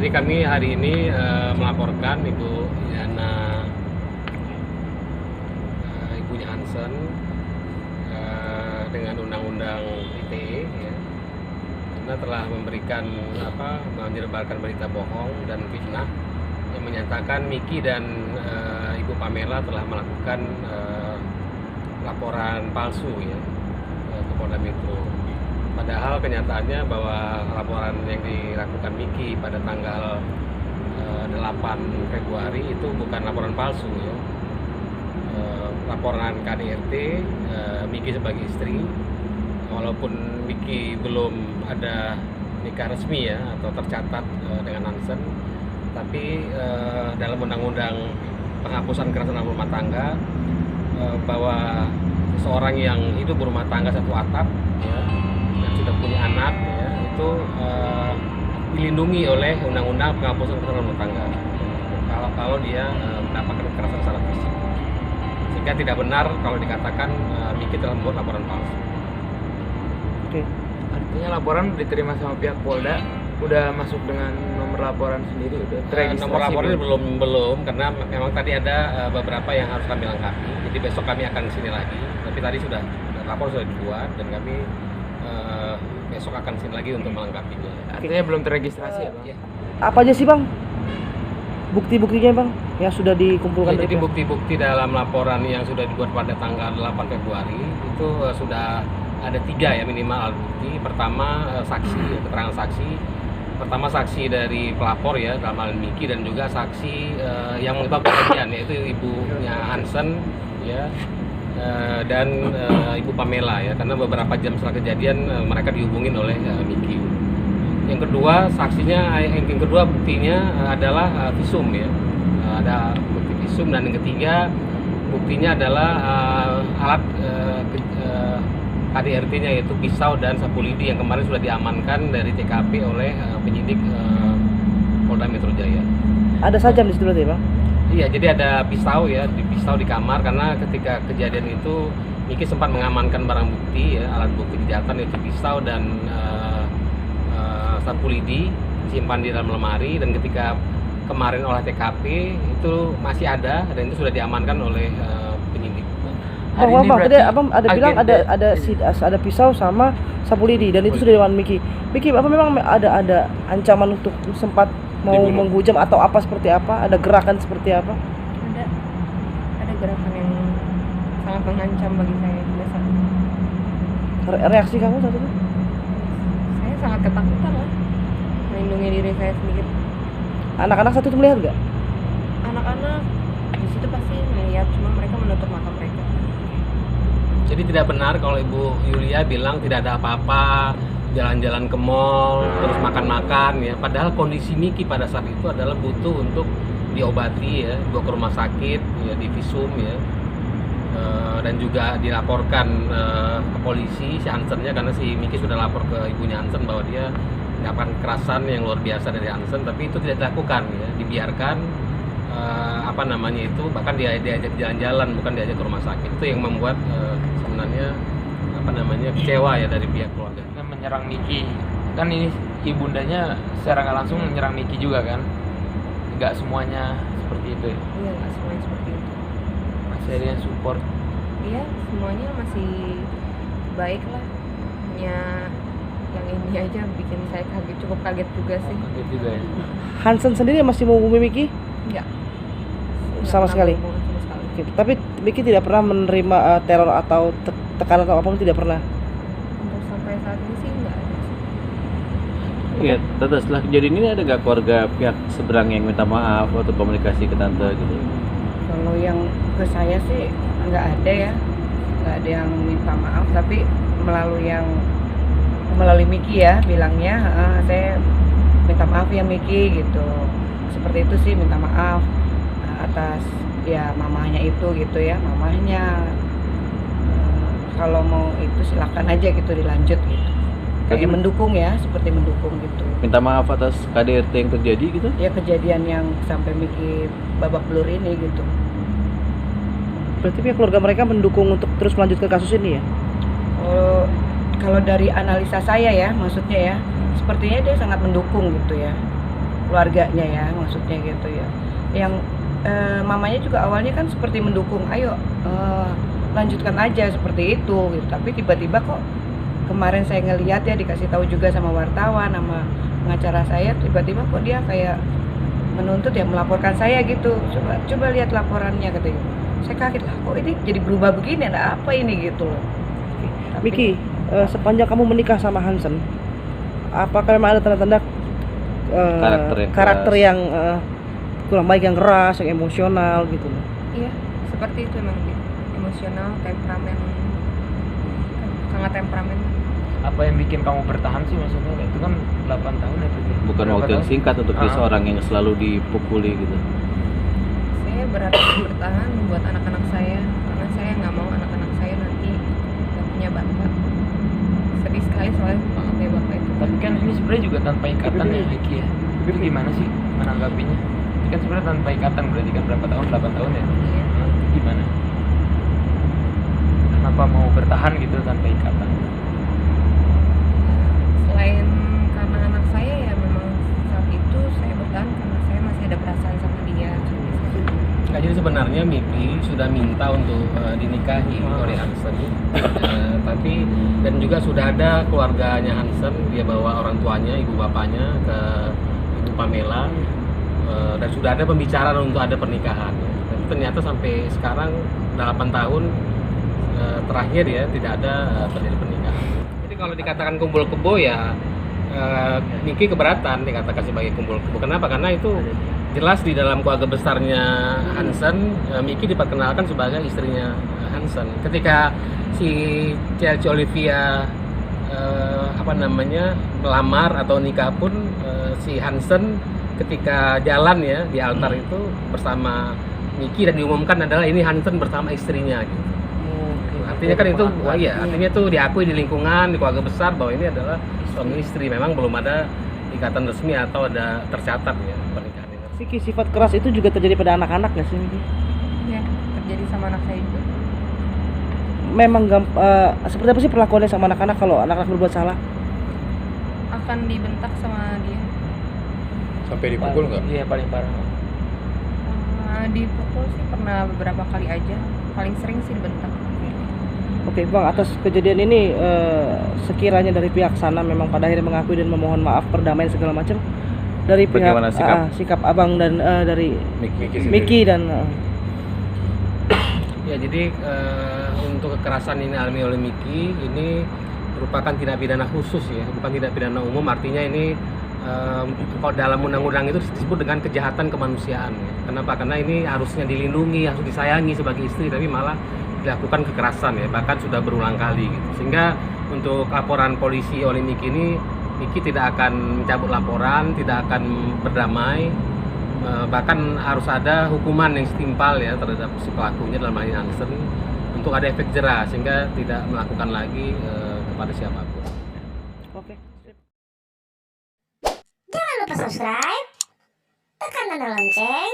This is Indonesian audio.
jadi kami hari ini melaporkan Ibu Yana, ibunya Hansen, dengan undang-undang ITE, ya, karena telah memberikan menyebarkan berita bohong dan fitnah yang menyatakan Miki dan Ibu Pamela telah melakukan laporan palsu, ya, ke Polda Metro. Padahal kenyataannya bahwa laporan yang dilakukan Miki pada tanggal 8 Februari itu bukan laporan palsu, ya. Laporan KDRT Miki sebagai istri, walaupun Miki belum ada nikah resmi, ya, atau tercatat dengan Hansen, tapi dalam undang-undang penghapusan kekerasan dalam rumah tangga, bahwa seseorang yang hidup berumah tangga satu atap, ya, dan sudah punya anak, ya, itu dilindungi oleh undang-undang penghapusan kekerasan dalam rumah tangga kalau dia mendapatkan kekerasan secara fisik. Sehingga tidak benar kalau dikatakan Miki telah membuat laporan palsu. Oke. Artinya laporan diterima sama pihak Polda, udah masuk dengan nomor laporan sendiri, udah terregistrasi. Nomor laporan belum, karena memang tadi ada beberapa yang harus kami lengkapi. Jadi besok kami akan kesini lagi. Tapi tadi sudah lapor sudah dibuat dan kami besok akan kesini lagi untuk melengkapinya. Artinya belum terregistrasi, ya, Bang? Ya. Apa aja sih, Bang, bukti-buktinya, Bang, yang sudah dikumpulkan? Ya, jadi bukti-bukti dalam laporan yang sudah dibuat pada tanggal 8 Februari itu sudah ada 3, ya, minimal alat bukti. Pertama saksi, keterangan saksi. Pertama saksi dari pelapor, ya, dalam hal Miki, dan juga saksi yang mengetahui kejadian, yaitu ibunya Hansen, ya, dan Ibu Pamela, ya, karena beberapa jam setelah kejadian mereka dihubungin oleh Miki. Yang kedua buktinya adalah visum, ya, ada bukti visum. Dan yang ketiga buktinya adalah alat KDRT-nya, yaitu pisau dan sapu lidi yang kemarin sudah diamankan dari TKP oleh penyidik Polda Metro Jaya. Ada sajam di situ berarti, Bang? Iya, jadi ada pisau, ya, pisau di kamar, karena ketika kejadian itu Miki sempat mengamankan barang bukti, ya, alat bukti kejahatan, yaitu pisau dan sapu lidi disimpan di dalam lemari, dan ketika kemarin olah TKP itu masih ada dan itu sudah diamankan oleh penyidik. Bang, tadi Abang ada bilang ada pisau sama sapu lidi dan itu sudah diamankan Miki. Miki, apa memang ada ancaman untuk sempat mau menghujam atau apa, seperti apa? Ada gerakan seperti apa? Ada gerakan yang sangat mengancam bagi saya biasa. Reaksi kamu saat itu? Saya sangat ketakutan lah, melindungi diri saya sendiri. Anak-anak saat itu melihat nggak? Anak-anak di situ pasti melihat, cuma mereka menutup mata mereka. Jadi tidak benar kalau Ibu Yulia bilang tidak ada apa-apa, jalan-jalan ke mall, terus makan-makan, ya. Padahal kondisi Miki pada saat itu adalah butuh untuk diobati, ya, dibawa ke rumah sakit, ya, di visum, ya, dan juga dilaporkan ke polisi si Hansennya, karena si Miki sudah lapor ke ibunya Hansen bahwa dia mendapatkan kekerasan yang luar biasa dari Hansen, tapi itu tidak dilakukan, ya, dibiarkan. Bahkan diajak jalan-jalan, bukan diajak ke rumah sakit. Itu yang membuat sebenarnya kecewa, ya, dari pihak keluarga. Menyerang Miki, kan ini ibundanya secara nggak langsung menyerang Miki juga, kan? Nggak semuanya seperti itu, ya? Iya, nggak semuanya seperti itu. Masih ada yang support. Iya, semuanya masih baik lah. Hanya yang ini aja bikin saya cukup kaget juga sih. Kaget juga, ya? Hansen sendiri masih menghubungi Miki? Enggak. Sama sekali. Oke, tapi Miki tidak pernah menerima teror atau tekanan atau apapun, tidak pernah? Untuk sampai saat ini sih enggak ada sih. Iya, Tante, setelah kejadian ini ada nggak keluarga pihak seberang yang minta maaf atau komunikasi ke Tante gitu? Kalau yang ke saya sih nggak ada, ya, nggak ada yang minta maaf, tapi melalui Miki, ya, bilangnya saya minta maaf, ya, Miki, gitu. Seperti itu sih, minta maaf atas, ya, mamahnya itu, gitu, ya, mamahnya. Kalau mau itu silakan aja gitu, dilanjut gitu. Kayak mendukung, ya, seperti mendukung gitu. Minta maaf atas KDRT yang terjadi gitu? Ya, kejadian yang sampai Miki babak belur ini gitu. Berarti pihak keluarga mereka mendukung untuk terus melanjutkan kasus ini, ya? Kalau dari analisa saya, ya, maksudnya, ya, sepertinya dia sangat mendukung gitu, ya, keluarganya ya, maksudnya gitu ya. Yang mamanya juga awalnya kan seperti mendukung, ayo lanjutkan aja seperti itu gitu. Tapi tiba-tiba kok kemarin saya ngelihat ya, dikasih tahu juga sama wartawan, sama pengacara saya, tiba-tiba kok dia kayak menuntut ya, melaporkan saya gitu. Coba lihat laporannya katanya. Saya kaget lah, kok ini jadi berubah begini, ada apa ini gitu loh. Tapi- Miki, sepanjang kamu menikah sama Hansen, apakah memang ada tanda-tanda karakter yang kurang baik, yang keras, yang emosional gitu loh? Iya, seperti itu emang dia. Emosional, temperamen, sangat temperamen. Apa yang bikin kamu bertahan sih maksudnya? Itu kan 8 tahun ya berarti. Bukan Berapa waktu yang tahun? singkat untuk dia Ah. seorang yang selalu dipukuli gitu. Saya berhati bertahan buat anak-anak saya, karena saya nggak mau anak-anak saya nanti nggak punya bapak. Sedih sekali soalnya nggak punya bapak itu. Tapi kan ini sebenarnya juga tanpa ikatan ya Vicky ya. Itu gimana sih menanggapinya? Ini kan sebenarnya tanpa ikatan, berarti kan berapa tahun? 8 tahun ya. Iya. Gimana? Kenapa mau bertahan gitu tanpa ikatan? Selain karena anak saya ya, memang saat itu saya bertahan karena saya masih ada perasaan sama dia. Nah, jadi sebenarnya Miki sudah minta untuk dinikahi oleh Hansen, tapi dan juga sudah ada keluarganya Hansen, dia bawa orang tuanya, ibu bapaknya ke Ibu Pamela, dan sudah ada pembicaraan untuk ada pernikahan. Tapi ternyata sampai sekarang 8 tahun terakhir ya tidak ada terjadi pernikahan. Jadi kalau dikatakan kumpul kebo ya Miki keberatan dikatakan sebagai kumpul kebo. Kenapa? Karena itu jelas di dalam keluarga besarnya Hansen, Miki diperkenalkan sebagai istrinya Hansen. Ketika si Chelsea Olivia melamar atau nikah pun, si Hansen ketika jalan ya di altar itu bersama Miki dan diumumkan adalah ini Hansen bersama istrinya gitu. Artinya kan itu, artinya itu diakui di lingkungan, di keluarga besar bahwa ini adalah suami istri. Memang belum ada ikatan resmi atau ada tercatat ya pernikahan ini. Siki, sifat keras itu juga terjadi pada anak-anak nggak sih, Miki? Ya, terjadi sama anak saya juga. Memang seperti apa sih perlakuannya sama anak-anak kalau anak-anak berbuat salah? Akan dibentak sama dia. Sampai dipukul nggak? Iya, paling parah. Dipukul sih pernah beberapa kali aja. Paling sering sih dibentak. Oke Bang, atas kejadian ini sekiranya dari pihak sana memang pada akhirnya mengakui dan memohon maaf, perdamaian segala macam, dari pihak Bagaimana sikap Abang dan dari Miki Miki dan Ya, jadi untuk kekerasan ini alami oleh Miki ini merupakan tindak pidana khusus ya, bukan tindak pidana umum. Artinya ini kalau dalam undang-undang itu disebut dengan kejahatan kemanusiaan ya. Kenapa? Karena ini harusnya dilindungi, harus disayangi sebagai istri, tapi malah dilakukan kekerasan ya, bahkan sudah berulang kali gitu. Sehingga untuk laporan polisi oleh Miki ini, Miki tidak akan mencabut laporan, tidak akan berdamai, bahkan harus ada hukuman yang setimpal ya terhadap si pelakunya, dalam hal ini Hansen, untuk ada efek jera sehingga tidak melakukan lagi kepada siapapun. Oke. Jangan lupa subscribe, tekan tanda lonceng,